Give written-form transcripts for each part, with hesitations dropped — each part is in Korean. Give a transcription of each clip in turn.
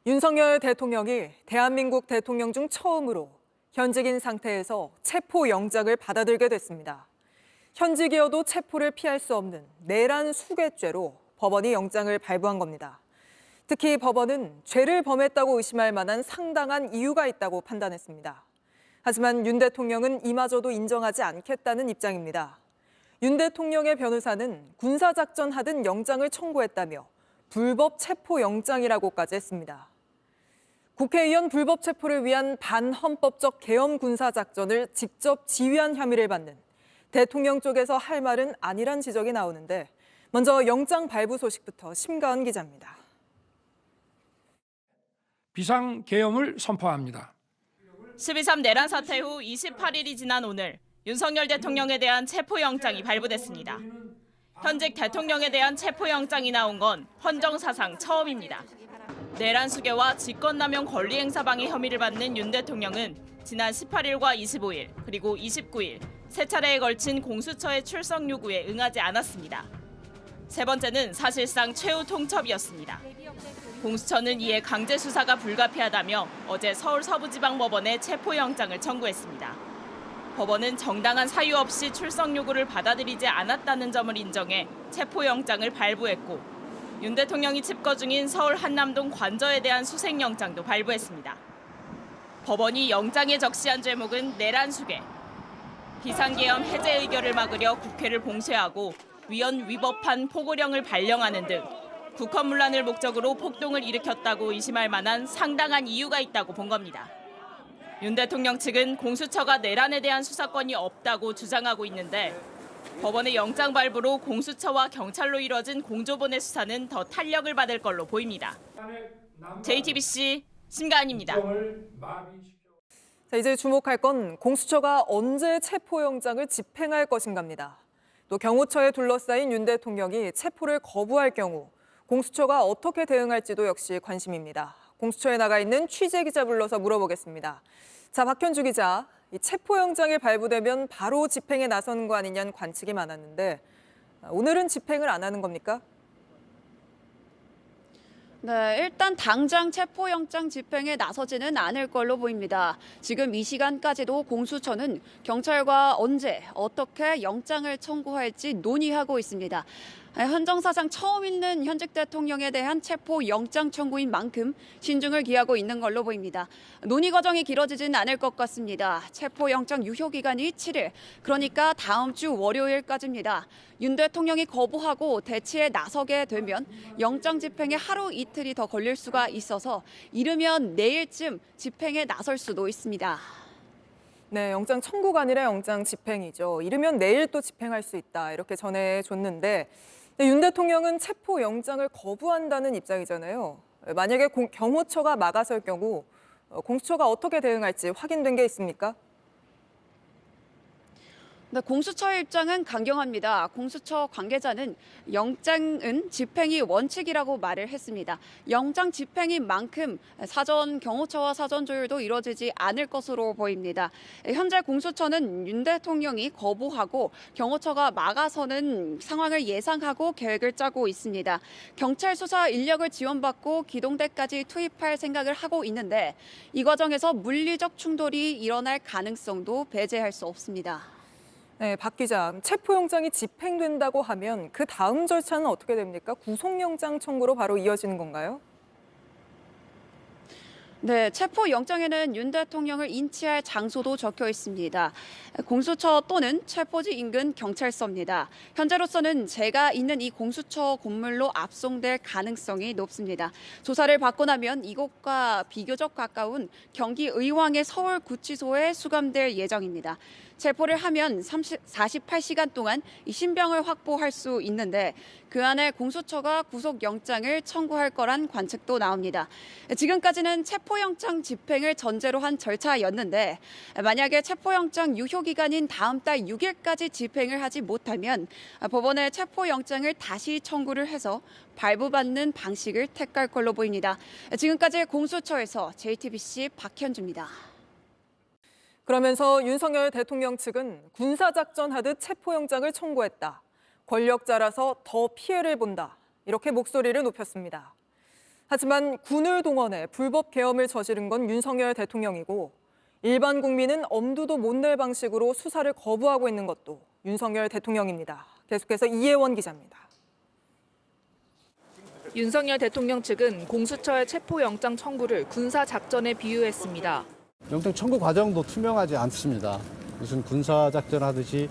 윤석열 대통령이 대한민국 대통령 중 처음으로 현직인 상태에서 체포영장을 받아들게 됐습니다. 현직이어도 체포를 피할 수 없는 내란 수괴죄로 법원이 영장을 발부한 겁니다. 특히 법원은 죄를 범했다고 의심할 만한 상당한 이유가 있다고 판단했습니다. 하지만 윤 대통령은 이마저도 인정하지 않겠다는 입장입니다. 윤 대통령의 변호사는 군사작전 하듯 영장을 청구했다며 불법 체포영장이라고까지 했습니다. 국회의원 불법 체포를 위한 반헌법적 계엄 군사작전을 직접 지휘한 혐의를 받는 대통령 쪽에서 할 말은 아니란 지적이 나오는데 먼저 영장 발부 소식부터 심가은 기자입니다. 비상계엄을 선포합니다. 12.3 내란 사태 후 28일이 지난 오늘 윤석열 대통령에 대한 체포영장이 발부됐습니다. 현직 대통령에 대한 체포영장이 나온 건 헌정사상 처음입니다. 내란 수괴와 직권남용 권리행사방해 혐의를 받는 윤 대통령은 지난 18일과 25일 그리고 29일 세 차례에 걸친 공수처의 출석 요구에 응하지 않았습니다. 세 번째는 사실상 최후 통첩이었습니다. 공수처는 이에 강제 수사가 불가피하다며 어제 서울 서부지방법원에 체포영장을 청구했습니다. 법원은 정당한 사유 없이 출석 요구를 받아들이지 않았다는 점을 인정해 체포영장을 발부했고 윤 대통령이 칩거 중인 서울 한남동 관저에 대한 수색영장도 발부했습니다. 법원이 영장에 적시한 죄목은 내란 수괴, 비상계엄 해제 의결을 막으려 국회를 봉쇄하고 위헌 위법한 포고령을 발령하는 등 국헌문란을 목적으로 폭동을 일으켰다고 의심할 만한 상당한 이유가 있다고 본 겁니다. 윤 대통령 측은 공수처가 내란에 대한 수사권이 없다고 주장하고 있는데 법원의 영장 발부로 공수처와 경찰로 이뤄진 공조본의 수사는 더 탄력을 받을 걸로 보입니다. JTBC 심가은입니다. 이제 주목할 건 공수처가 언제 체포영장을 집행할 것인가입니다. 또 경호처에 둘러싸인 윤 대통령이 체포를 거부할 경우 공수처가 어떻게 대응할지도 역시 관심입니다. 공수처에 나가 있는 취재 기자 불러서 물어보겠습니다. 자, 박현주 기자, 이 체포영장이 발부되면 바로 집행에 나서는 거 아니냐는 관측이 많았는데 오늘은 집행을 안 하는 겁니까? 네, 일단 당장 체포영장 집행에 나서지는 않을 걸로 보입니다. 지금 이 시간까지도 공수처는 경찰과 언제, 어떻게 영장을 청구할지 논의하고 있습니다. 헌정사상 처음 있는 현직 대통령에 대한 체포영장 청구인 만큼 신중을 기하고 있는 걸로 보입니다. 논의 과정이 길어지진 않을 것 같습니다. 체포영장 유효기간이 7일, 그러니까 다음 주 월요일까지입니다. 윤 대통령이 거부하고 대치에 나서게 되면 영장 집행에 하루 이틀이 더 걸릴 수가 있어서 이르면 내일쯤 집행에 나설 수도 있습니다. 네, 영장 청구가 아니라 영장 집행이죠. 이르면 내일 또 집행할 수 있다 이렇게 전해줬는데 윤 대통령은 체포영장을 거부한다는 입장이잖아요. 만약에 경호처가 막아설 경우 공수처가 어떻게 대응할지 확인된 게 있습니까? 네, 공수처의 입장은 강경합니다. 공수처 관계자는 영장은 집행이 원칙이라고 말을 했습니다. 영장 집행인 만큼 사전 경호처와 사전 조율도 이뤄지지 않을 것으로 보입니다. 현재 공수처는 윤 대통령이 거부하고 경호처가 막아서는 상황을 예상하고 계획을 짜고 있습니다. 경찰 수사 인력을 지원받고 기동대까지 투입할 생각을 하고 있는데 이 과정에서 물리적 충돌이 일어날 가능성도 배제할 수 없습니다. 네, 박 기자, 체포영장이 집행된다고 하면 그 다음 절차는 어떻게 됩니까? 구속영장 청구로 바로 이어지는 건가요? 네, 체포영장에는 윤 대통령을 인치할 장소도 적혀 있습니다. 공수처 또는 체포지 인근 경찰서입니다. 현재로서는 제가 있는 이 공수처 건물로 압송될 가능성이 높습니다. 조사를 받고 나면 이곳과 비교적 가까운 경기 의왕의 서울구치소에 수감될 예정입니다. 체포를 하면 48시간 동안 이 신병을 확보할 수 있는데 그 안에 공수처가 구속영장을 청구할 거란 관측도 나옵니다. 지금까지는 체포영장 집행을 전제로 한 절차였는데 만약에 체포영장 유효기간인 다음 달 6일까지 집행을 하지 못하면 법원에 체포영장을 다시 청구를 해서 발부받는 방식을 택할 걸로 보입니다. 지금까지 공수처에서 JTBC 박현주입니다. 그러면서 윤석열 대통령 측은 군사작전 하듯 체포영장을 청구했다. 권력자라서 더 피해를 본다. 이렇게 목소리를 높였습니다. 하지만 군을 동원해 불법 계엄을 저지른 건 윤석열 대통령이고 일반 국민은 엄두도 못 낼 방식으로 수사를 거부하고 있는 것도 윤석열 대통령입니다. 계속해서 이혜원 기자입니다. 윤석열 대통령 측은 공수처의 체포영장 청구를 군사작전에 비유했습니다. 영장 청구 과정도 투명하지 않습니다. 무슨 군사작전 하듯이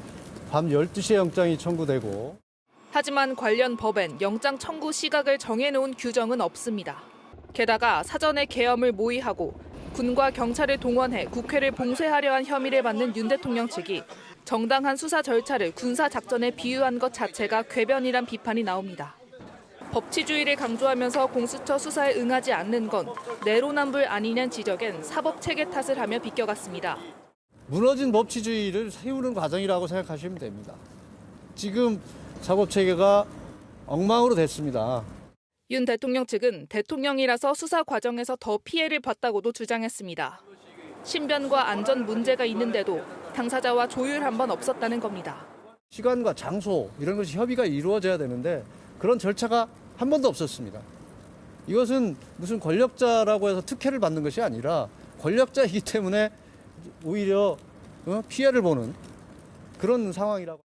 밤 12시에 영장이 청구되고. 하지만 관련 법엔 영장 청구 시각을 정해놓은 규정은 없습니다. 게다가 사전에 계엄을 모의하고 군과 경찰을 동원해 국회를 봉쇄하려 한 혐의를 받는 윤 대통령 측이 정당한 수사 절차를 군사작전에 비유한 것 자체가 궤변이란 비판이 나옵니다. 법치주의를 강조하면서 공수처 수사에 응하지 않는 건 내로남불 아니냐는 지적엔 사법체계 탓을 하며 비껴갔습니다. 무너진 법치주의를 세우는 과정이라고 생각하시면 됩니다. 지금 사법체계가 엉망으로 됐습니다. 윤 대통령 측은 대통령이라서 수사 과정에서 더 피해를 봤다고도 주장했습니다. 신변과 안전 문제가 있는데도 당사자와 조율 한 번 없었다는 겁니다. 시간과 장소 이런 것이 협의가 이루어져야 되는데 그런 절차가 한 번도 없었습니다. 이것은 무슨 권력자라고 해서 특혜를 받는 것이 아니라 권력자이기 때문에 오히려 피해를 보는 그런 상황이라고.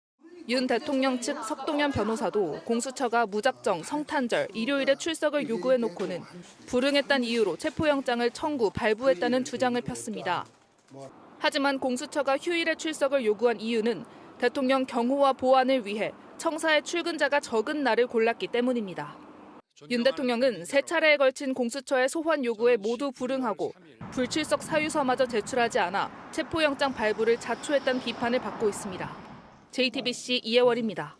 윤 대통령 측 석동현 변호사도 공수처가 무작정 성탄절, 일요일에 출석을 요구해놓고는 불응했다는 이유로 체포영장을 청구, 발부했다는 주장을 폈습니다. 하지만 공수처가 휴일에 출석을 요구한 이유는 대통령 경호와 보안을 위해 청사에 출근자가 적은 날을 골랐기 때문입니다. 윤 대통령은 세 차례에 걸친 공수처의 소환 요구에 모두 불응하고 불출석 사유서마저 제출하지 않아 체포영장 발부를 자초했다는 비판을 받고 있습니다. JTBC 이혜월입니다.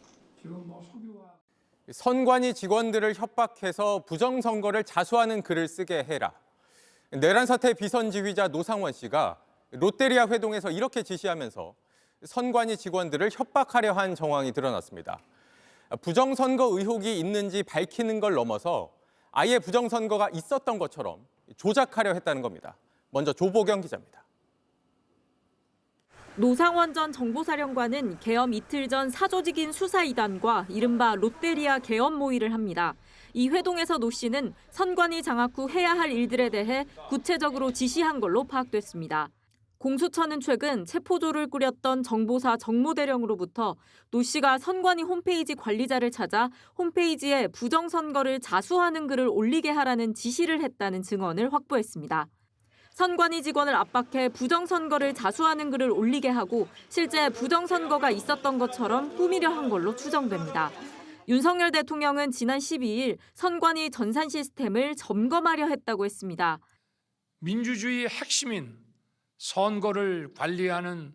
선관위 직원들을 협박해서 부정선거를 자수하는 글을 쓰게 해라. 내란 사태 비선지휘자 노상원 씨가 롯데리아 회동에서 이렇게 지시하면서 선관위 직원들을 협박하려 한 정황이 드러났습니다. 부정선거 의혹이 있는지 밝히는 걸 넘어서 아예 부정선거가 있었던 것처럼 조작하려 했다는 겁니다. 먼저 조보경 기자입니다. 노상원 전 정보사령관은 계엄 이틀 전 사조직인 수사이단과 이른바 롯데리아 계엄 모의를 합니다. 이 회동에서 노 씨는 선관위 장악 후 해야 할 일들에 대해 구체적으로 지시한 걸로 파악됐습니다. 공수처는 최근 체포조를 꾸렸던 정보사 정모대령으로부터 노 씨가 선관위 홈페이지 관리자를 찾아 홈페이지에 부정선거를 자수하는 글을 올리게 하라는 지시를 했다는 증언을 확보했습니다. 선관위 직원을 압박해 부정선거를 자수하는 글을 올리게 하고 실제 부정선거가 있었던 것처럼 꾸미려 한 걸로 추정됩니다. 윤석열 대통령은 지난 12일 선관위 전산 시스템을 점검하려 했다고 했습니다. 민주주의의 핵심인 선거를 관리하는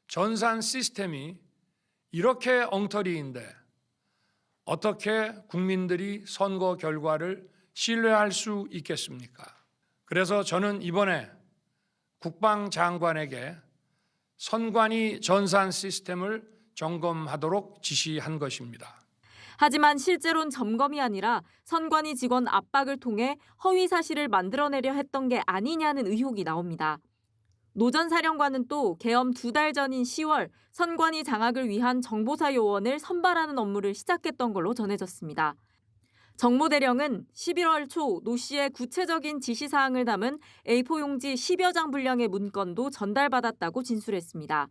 전산 시스템이 이렇게 엉터리인데 어떻게 국민들이 선거 결과를 신뢰할 수 있겠습니까? 그래서 저는 이번에 국방장관에게 선관위 전산 시스템을 점검하도록 지시한 것입니다. 하지만 실제로는 점검이 아니라 선관위 직원 압박을 통해 허위 사실을 만들어내려 했던 게 아니냐는 의혹이 나옵니다. 노 전 사령관은 또 계엄 2달 전인 10월 선관위 장악을 위한 정보사 요원을 선발하는 업무를 시작했던 걸로 전해졌습니다. 정모대령은 11월 초 노 씨의 구체적인 지시사항을 담은 A4 용지 10여 장 분량의 문건도 전달받았다고 진술했습니다.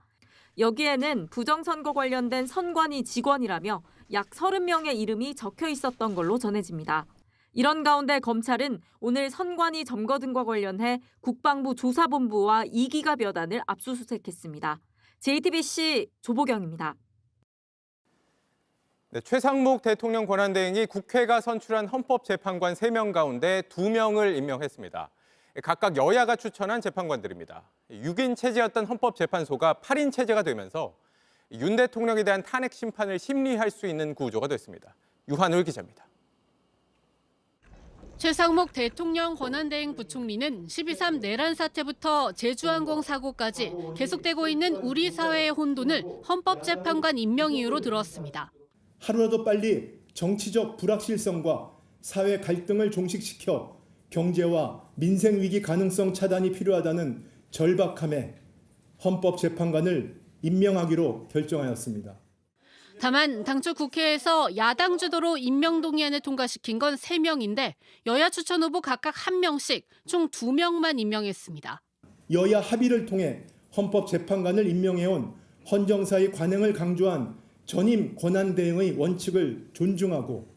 여기에는 부정선거 관련된 선관위 직원이라며 약 30명의 이름이 적혀 있었던 걸로 전해집니다. 이런 가운데 검찰은 오늘 선관위 점거 등과 관련해 국방부 조사본부와 2기갑 여단을 압수수색했습니다. JTBC 조보경입니다. 네, 최상목 대통령 권한대행이 국회가 선출한 헌법재판관 3명 가운데 2명을 임명했습니다. 각각 여야가 추천한 재판관들입니다. 6인 체제였던 헌법재판소가 8인 체제가 되면서 윤 대통령에 대한 탄핵 심판을 심리할 수 있는 구조가 됐습니다. 유한울 기자입니다. 최상목 대통령 권한대행 부총리는 12.3 내란 사태부터 제주항공 사고까지 계속되고 있는 우리 사회의 혼돈을 헌법재판관 임명 이유로 들었습니다. 하루라도 빨리 정치적 불확실성과 사회 갈등을 종식시켜 경제와 민생 위기 가능성 차단이 필요하다는 절박함에 헌법재판관을 임명하기로 결정하였습니다. 다만 당초 국회에서 야당 주도로 임명동의안을 통과시킨 건 3명인데 여야 추천 후보 각각 1명씩 총 2명만 임명했습니다. 여야 합의를 통해 헌법재판관을 임명해온 헌정사의 관행을 강조한 전임 권한대행의 원칙을 존중하고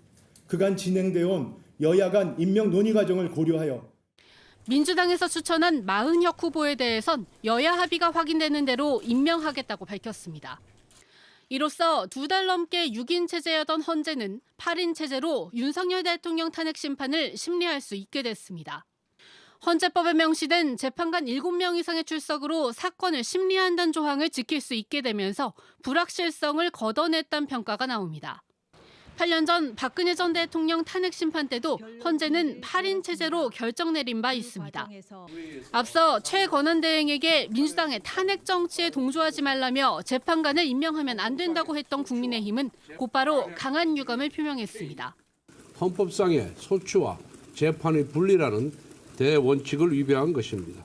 그간 진행되어온 여야 간 임명 논의 과정을 고려하여 민주당에서 추천한 마은혁 후보에 대해선 여야 합의가 확인되는 대로 임명하겠다고 밝혔습니다. 이로써 2달 넘게 6인 체제였던 헌재는 8인 체제로 윤석열 대통령 탄핵 심판을 심리할 수 있게 됐습니다. 헌재법에 명시된 재판관 7명 이상의 출석으로 사건을 심리한다는 조항을 지킬 수 있게 되면서 불확실성을 걷어냈다는 평가가 나옵니다. 8년 전 박근혜 전 대통령 탄핵 심판 때도 헌재는 8인 체제로 결정 내린 바 있습니다. 앞서 최 권한대행에게 민주당의 탄핵 정치에 동조하지 말라며 재판관을 임명하면 안 된다고 했던 국민의힘은 곧바로 강한 유감을 표명했습니다. 헌법상의 소추와 재판의 분리라는 대원칙을 위배한 것입니다.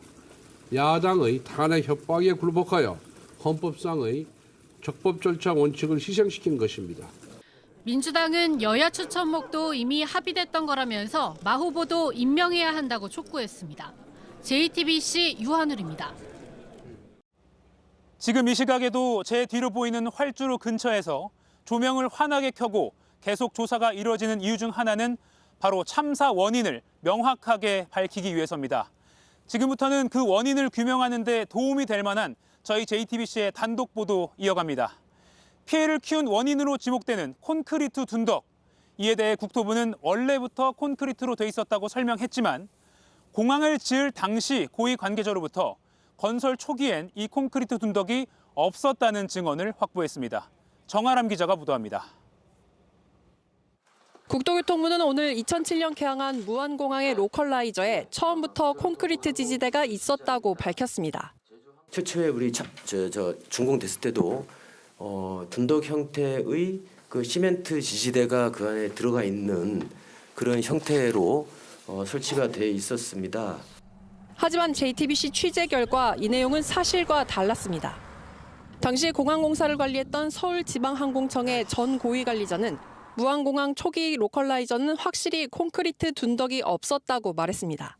야당의 탄핵 협박에 굴복하여 헌법상의 적법 절차 원칙을 희생시킨 것입니다. 민주당은 여야 추천목도 이미 합의됐던 거라면서 마 후보도 임명해야 한다고 촉구했습니다. JTBC 유한울입니다. 지금 이 시각에도 제 뒤로 보이는 활주로 근처에서 조명을 환하게 켜고 계속 조사가 이루어지는 이유 중 하나는 바로 참사 원인을 명확하게 밝히기 위해서입니다. 지금부터는 그 원인을 규명하는 데 도움이 될 만한 저희 JTBC의 단독 보도 이어갑니다. 피해를 키운 원인으로 지목되는 콘크리트 둔덕. 이에 대해 국토부는 원래부터 콘크리트로 돼 있었다고 설명했지만 공항을 지을 당시 고위 관계자로부터 건설 초기엔 이 콘크리트 둔덕이 없었다는 증언을 확보했습니다. 정아람 기자가 보도합니다. 국토교통부는 오늘 2007년 개항한 무안공항의 로컬라이저에 처음부터 콘크리트 지지대가 있었다고 밝혔습니다. 최초에 우리 준공됐을 때도 둔덕 형태의 그 시멘트 지지대가 그 안에 들어가 있는 그런 형태로 설치가 돼 있었습니다. 하지만 JTBC 취재 결과 이 내용은 사실과 달랐습니다. 당시 공항공사를 관리했던 서울지방항공청의 전 고위관리자는 무안공항 초기 로컬라이저는 확실히 콘크리트 둔덕이 없었다고 말했습니다.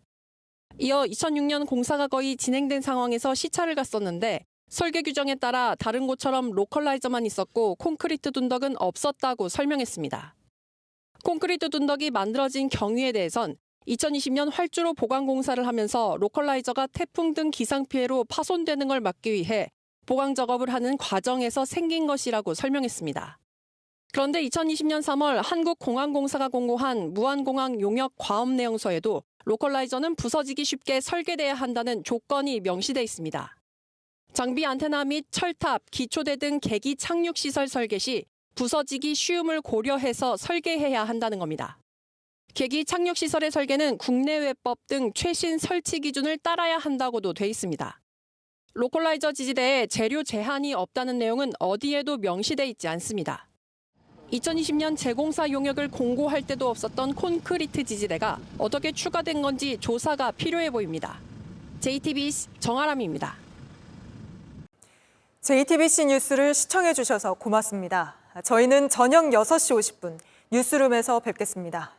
이어 2006년 공사가 거의 진행된 상황에서 시찰을 갔었는데 설계 규정에 따라 다른 곳처럼 로컬라이저만 있었고 콘크리트 둔덕은 없었다고 설명했습니다. 콘크리트 둔덕이 만들어진 경위에 대해선 2020년 활주로 보강 공사를 하면서 로컬라이저가 태풍 등 기상 피해로 파손되는 걸 막기 위해 보강 작업을 하는 과정에서 생긴 것이라고 설명했습니다. 그런데 2020년 3월 한국공항공사가 공고한 무안공항 용역 과업 내용서에도 로컬라이저는 부서지기 쉽게 설계돼야 한다는 조건이 명시돼 있습니다. 장비 안테나 및 철탑, 기초대 등 계기 착륙 시설 설계 시 부서지기 쉬움을 고려해서 설계해야 한다는 겁니다. 계기 착륙 시설의 설계는 국내외법 등 최신 설치 기준을 따라야 한다고도 돼 있습니다. 로컬라이저 지지대에 재료 제한이 없다는 내용은 어디에도 명시돼 있지 않습니다. 2020년 재공사 용역을 공고할 때도 없었던 콘크리트 지지대가 어떻게 추가된 건지 조사가 필요해 보입니다. JTBC 정아람입니다. JTBC 뉴스를 시청해 주셔서 고맙습니다. 저희는 저녁 6시 50분 뉴스룸에서 뵙겠습니다.